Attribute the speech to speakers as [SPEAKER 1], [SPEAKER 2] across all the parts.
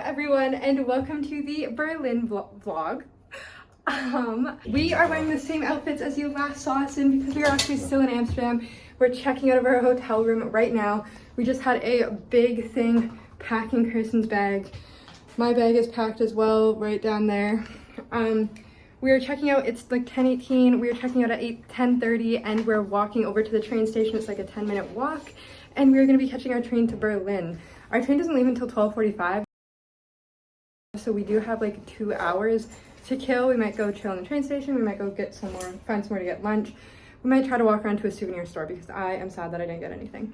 [SPEAKER 1] everyone, and welcome to the Berlin vlog. We are wearing the same outfits as you last saw us in because we are actually still in Amsterdam. We're checking out of our hotel room right now. We just had a big thing packing Kristen's bag. My bag is packed as well, right down there. We are checking out, it's like 10:18. We are checking out at 10:30, and we're walking over to the train station. It's like a 10-minute walk, and we're gonna be catching our train to Berlin. Our train doesn't leave until 12:45. So we do have like 2 hours to kill. We might go chill in the train station. We might go get some more, find somewhere to get lunch. We might try to walk around to a souvenir store because I am sad that I didn't get anything.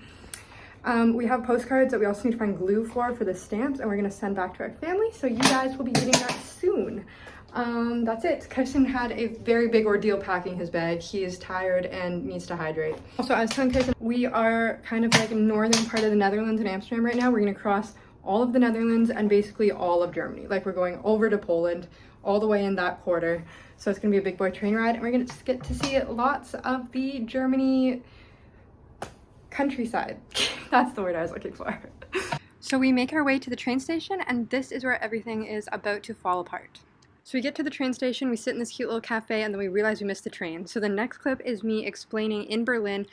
[SPEAKER 1] We have postcards that we also need to find glue for the stamps, and we're gonna send back to our family. So you guys will be getting that soon. That's it. Kirsten had a very big ordeal packing his bag. He is tired and needs to hydrate. Also, I was telling Kirsten, we are kind of like in northern part of the Netherlands in Amsterdam right now. We're gonna cross all of the Netherlands and basically all of Germany. Like, we're going over to Poland, all the way in that quarter. So it's gonna be a big boy train ride, and we're gonna just get to see lots of the Germany countryside. That's the word I was looking for. So we make our way to the train station, and this is where everything is about to fall apart. So we get to the train station, we sit in this cute little cafe, and then we realize we missed the train. So the next clip is me explaining in Berlin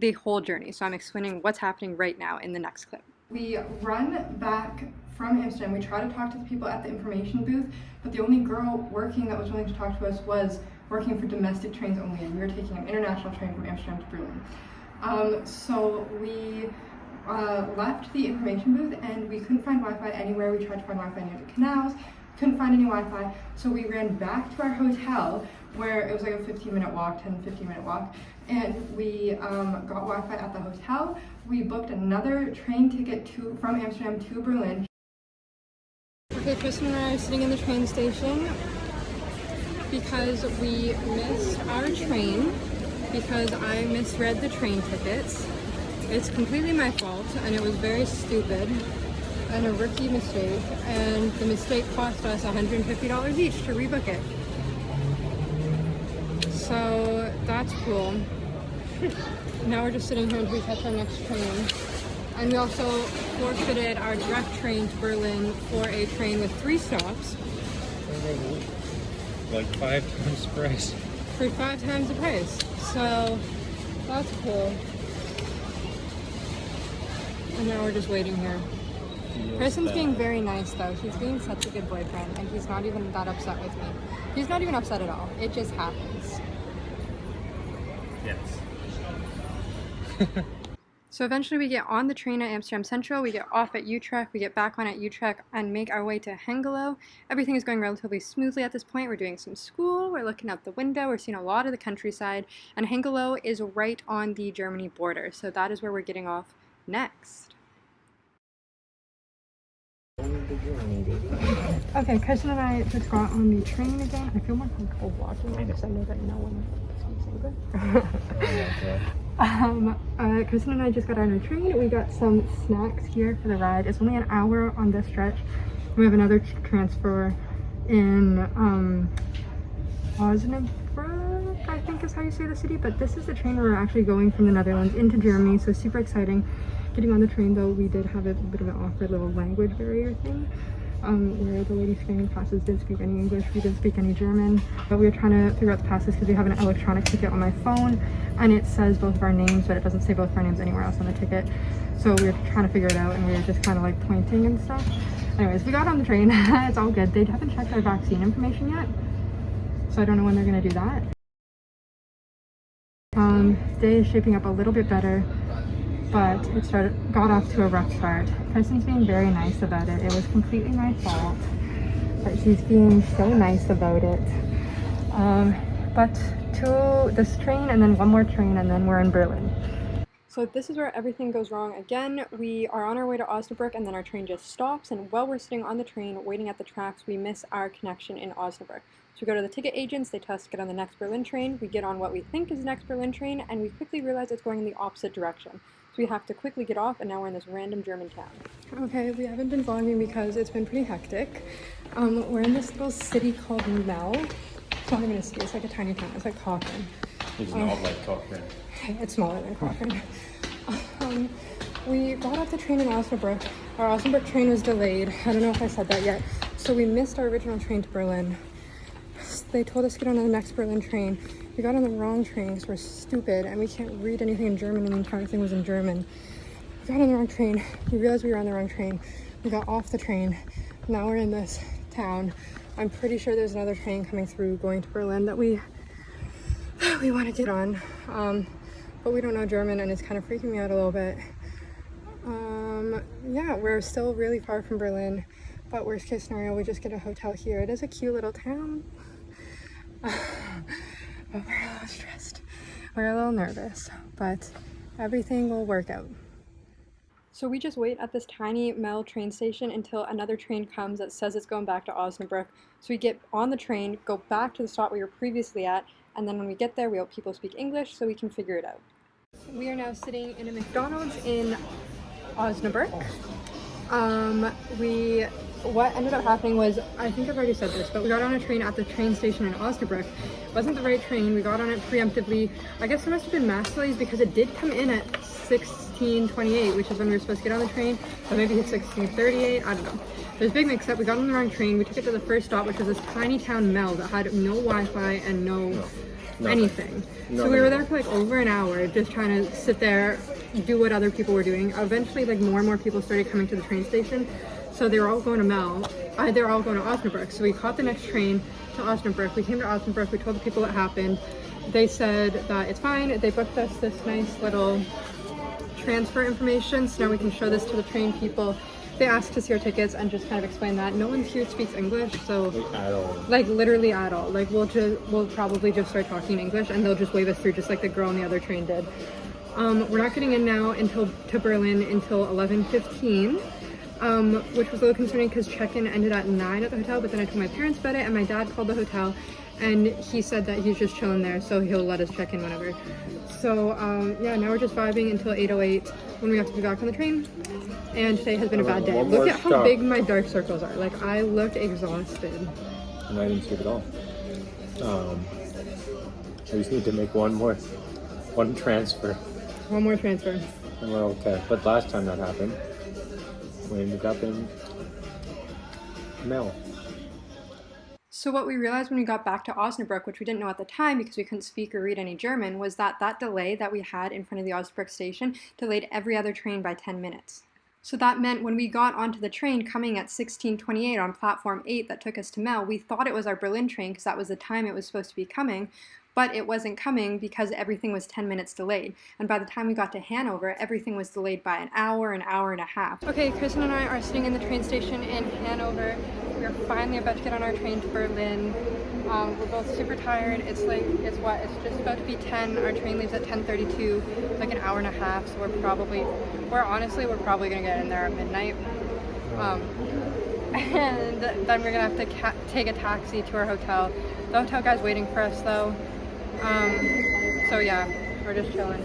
[SPEAKER 1] the whole journey. So I'm explaining what's happening right now in the next clip. We run back from Amsterdam. We try to talk to the people at the information booth, but the only girl working that was willing to talk to us was working for domestic trains only, and we were taking an international train from Amsterdam to Berlin. So we left the information booth, and we couldn't find Wi-Fi anywhere. We tried to find Wi-Fi near the canals, couldn't find any Wi-Fi, so we ran back to our hotel, where it was like a 15-minute walk, 15-minute walk, and we got Wi-Fi at the hotel. We booked another train ticket from Amsterdam to Berlin. Okay, Kristen and I are sitting in the train station because we missed our train because I misread the train tickets. It's completely my fault, and it was very stupid and a rookie mistake, and the mistake cost us $150 each to rebook it. So that's cool. Now we're just sitting here until we catch our next train. And we also forfeited our direct train to Berlin for a train with 3 stops.
[SPEAKER 2] Like 5 times the price.
[SPEAKER 1] For 5 times the price. So that's cool. And now we're just waiting here. Kristen's being very nice though. He's being such a good boyfriend, and he's not even that upset with me. He's not even upset at all. It just happens.
[SPEAKER 2] Yes.
[SPEAKER 1] So eventually we get on the train at Amsterdam Central, we get off at Utrecht, we get back on at Utrecht, and make our way to Hengelo. Everything is going relatively smoothly at this point. We're doing some school, we're looking out the window, we're seeing a lot of the countryside, and Hengelo is right on the Germany border, so that is where we're getting off next. Okay, Kristen and I just got on the train again. I feel more comfortable walking because I know that no one speaks English. Kristen and I just got on our train. We got some snacks here for the ride. It's only an hour on this stretch. We have another transfer in Osnabrück, I think is how you say the city, but this is the train where we're actually going from the Netherlands into Germany, so super exciting. Getting on the train though, we did have a bit of an awkward little language barrier thing, where the lady scanning passes didn't speak any English, we didn't speak any German, but we were trying to figure out the passes because we have an electronic ticket on my phone, and it says both of our names, but it doesn't say both of our names anywhere else on the ticket. So we were trying to figure it out, and we were just kind of like pointing and stuff. Anyways, we got on the train. It's all good. They haven't checked our vaccine information yet, so I don't know when they're going to do that. Day is shaping up a little bit better, but it got off to a rough start. Kristen's being very nice about it. It was completely my fault, but she's being so nice about it. But to this train, and then one more train, and then we're in Berlin. So this is where everything goes wrong again. We are on our way to Osnabrück, and then our train just stops, and while we're sitting on the train waiting at the tracks, we miss our connection in Osnabrück. So we go to the ticket agents, they tell us to get on the next Berlin train, we get on what we think is the next Berlin train, and we quickly realize it's going in the opposite direction. So we have to quickly get off, and now we're in this random German town. Okay, we haven't been vlogging because it's been pretty hectic. We're in this little city called Mel. It's not even a city, it's like a tiny town, it's like Cochrane.
[SPEAKER 2] It's not like Cochrane.
[SPEAKER 1] It's smaller than Cochrane. we got off the train in Osnabrück. Our Osnabrück train was delayed. I don't know if I said that yet. So we missed our original train to Berlin. They told us to get on the next Berlin train. We got on the wrong train because we're stupid and we can't read anything in German and the entire thing was in German. We got on the wrong train. We realized we were on the wrong train. We got off the train. Now we're in this town. I'm pretty sure there's another train coming through going to Berlin that we want to get on. But we don't know German and it's kind of freaking me out a little bit. Yeah, we're still really far from Berlin, but worst case scenario, we just get a hotel here. It is a cute little town. But we're a little stressed. We're a little nervous, but everything will work out. So we just wait at this tiny Mel train station until another train comes that says it's going back to Osnabrück. So we get on the train, go back to the stop we were previously at, and then when we get there, we hope people speak English so we can figure it out. We are now sitting in a McDonald's in Osnabrück. What ended up happening was, I think I've already said this, but we got on a train at the train station in Osnabrück. It wasn't the right train. We got on it preemptively. I guess there must have been mass delays because it did come in at 16:28, which is when we were supposed to get on the train, but maybe it's 16:38, I don't know. There's a big mix-up. We got on the wrong train. We took it to the first stop, which was this tiny town Mel that had no Wi-Fi and no anything. So we were there for like over an hour just trying to sit there, do what other people were doing. Eventually, like more and more people started coming to the train station. So they were all going to Mel. They were all going to Osnabrück. So we caught the next train to Osnabrück. We came to Osnabrück. We told the people what happened. They said that it's fine. They booked us this nice little transfer information. So now we can show this to the train people. They asked to see our tickets and just kind of explain that. No one here speaks English, so
[SPEAKER 2] At all.
[SPEAKER 1] like literally at all. Like we'll probably just start talking in English and they'll just wave us through just like the girl on the other train did. We're not getting in now to Berlin until 11:15. Which was a little concerning because check-in ended at 9 at the hotel, but then I told my parents about it and my dad called the hotel and he said that he's just chilling there, so he'll let us check in whenever. So yeah, now we're just vibing until 8:08 when we have to be back on the train, and today has been a bad day. Look at how big my dark circles are. Like I look exhausted.
[SPEAKER 2] And I didn't sleep at all. I just need to make one transfer.
[SPEAKER 1] One more transfer.
[SPEAKER 2] And we're okay. But last time that happened, we ended up in Mel.
[SPEAKER 1] So what we realized when we got back to Osnabrück, which we didn't know at the time because we couldn't speak or read any German, was that delay that we had in front of the Osnabrück station delayed every other train by 10 minutes. So that meant when we got onto the train coming at 16:28 on platform 8 that took us to Mel, we thought it was our Berlin train because that was the time it was supposed to be coming, but it wasn't coming because everything was 10 minutes delayed. And by the time we got to Hanover, everything was delayed by an hour and a half. Okay, Kristen and I are sitting in the train station in Hanover. We are finally about to get on our train to Berlin. We're both super tired. It's just about to be 10. Our train leaves at 10:32, like an hour and a half. So we're probably gonna get in there at midnight. And then we're gonna have to take a taxi to our hotel. The hotel guy's waiting for us though. So yeah, we're just chilling.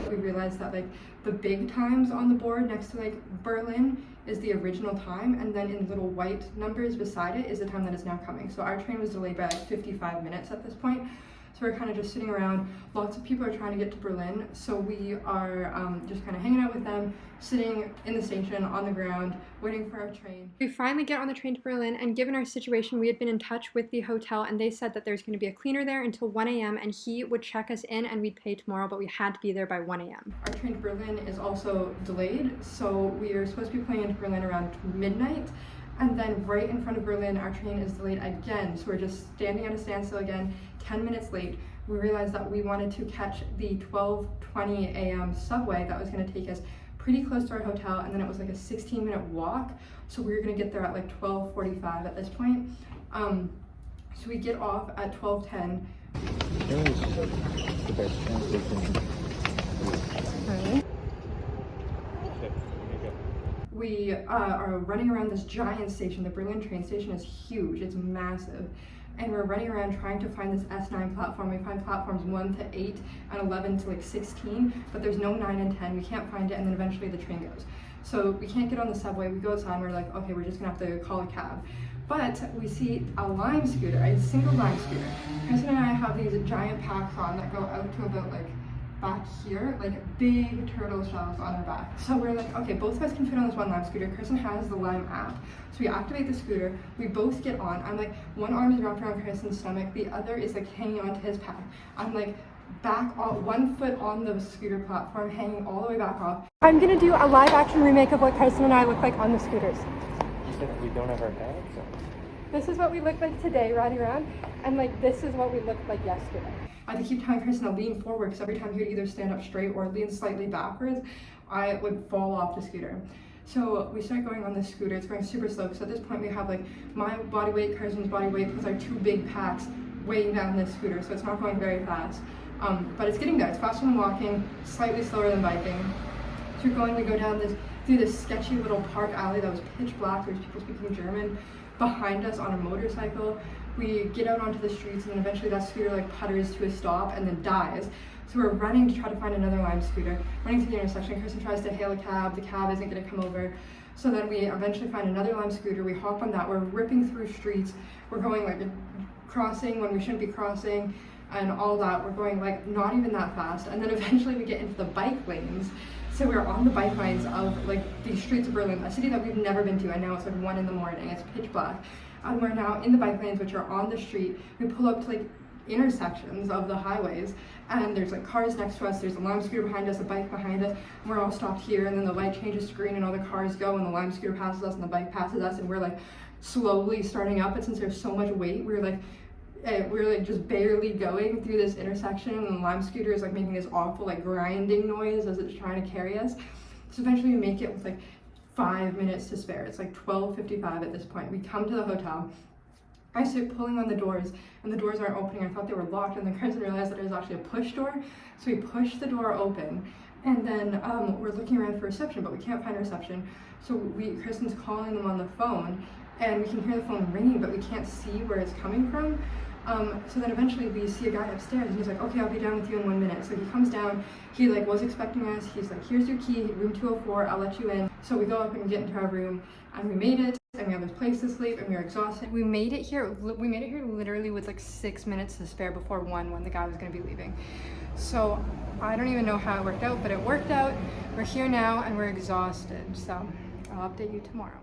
[SPEAKER 1] We realized that like the big times on the board next to like Berlin is the original time, and then in little white numbers beside it is the time that is now coming. So our train was delayed by like 55 minutes at this point. So we're kind of just sitting around. Lots of people are trying to get to Berlin, so we are just kind of hanging out with them, sitting in the station on the ground, waiting for our train. We finally get on the train to Berlin, and given our situation, we had been in touch with the hotel, and they said that there's going to be a cleaner there until 1 a.m., and he would check us in, and we'd pay tomorrow, but we had to be there by 1 a.m. Our train to Berlin is also delayed, so we are supposed to be pulling into Berlin around midnight. And then right in front of Berlin, our train is delayed again. So we're just standing at a standstill again, 10 minutes late. We realized that we wanted to catch the 12:20 a.m. subway that was gonna take us pretty close to our hotel, and then it was like a 16-minute walk. So we were gonna get there at like 12:45 at this point. So we get off at 12:10. Okay. We are running around this giant station. The Berlin train station is huge, it's massive. And we're running around trying to find this S9 platform. We find platforms 1 to 8 and 11 to like 16, but there's no 9 and 10. We can't find it, and then eventually the train goes. So we can't get on the subway. We go outside and we're like, okay, we're just gonna have to call a cab. But we see a Lime scooter, a single Lime scooter. Kristen and I have these giant packs on that go out to about like back here, like big turtle shells on our back. So we're like, okay, both of us can fit on this one Lime scooter. Kristen has the Lime app. So we activate the scooter, we both get on. I'm like, one arm is wrapped around Kristen's stomach, the other is like hanging onto his pack. I'm like, back on 1 foot on the scooter platform, hanging all the way back off. I'm gonna do a live action remake of what Kristen and I look like on the scooters.
[SPEAKER 2] You said we don't have our bags on.
[SPEAKER 1] This is what we look like today riding around, and like this is what we looked like yesterday. I had to keep telling Kristen to lean forward because every time he would either stand up straight or lean slightly backwards, I would fall off the scooter. So we start going on this scooter. It's going super slow because at this point we have like my body weight, Kristen's body weight, plus our 2 big packs weighing down this scooter. So it's not going very fast, but it's getting there. It's faster than walking, slightly slower than biking. So we go down through this sketchy little park alley that was pitch black. There's people speaking German behind us on a motorcycle. We get out onto the streets, and then eventually that scooter like putters to a stop and then dies. So we're running to try to find another Lime scooter, running to the intersection. Kristen tries to hail a cab, the cab isn't gonna come over. So then we eventually find another Lime scooter, we hop on that, we're ripping through streets, we're going like crossing when we shouldn't be crossing, and all that. We're going like not even that fast, and then eventually we get into the bike lanes. So we're on the bike lanes of like these streets of Berlin, a city that we've never been to, and now it's like 1 in the morning, it's pitch black. And we're now in the bike lanes, which are on the street. We pull up to like intersections of the highways, and there's like cars next to us, there's a Lime scooter behind us, a bike behind us, and we're all stopped here, and then the light changes to green and all the cars go, and the Lime scooter passes us and the bike passes us, and we're like slowly starting up, but since there's so much weight, we're like just barely going through this intersection, and the Lime scooter is like making this awful like grinding noise as it's trying to carry us. So eventually we make it with like 5 minutes to spare. It's like 12:55 at this point. We come to the hotel. I start pulling on the doors, and the doors aren't opening. I thought they were locked, and then Kristen realized that it was actually a push door. So we push the door open, and then we're looking around for reception, but we can't find reception. So Kristen's calling them on the phone, and we can hear the phone ringing, but we can't see where it's coming from. So then eventually we see a guy upstairs, and he's like, okay, I'll be down with you in 1 minute. So he comes down, he like was expecting us, he's like, here's your key, room 204, I'll let you in. So we go up and get into our room, and we made it, and we have this place to sleep, and we were exhausted. We made it here literally with like 6 minutes to spare before 1 when the guy was gonna be leaving. So I don't even know how it worked out, but it worked out. We're here now, and we're exhausted, so I'll update you tomorrow.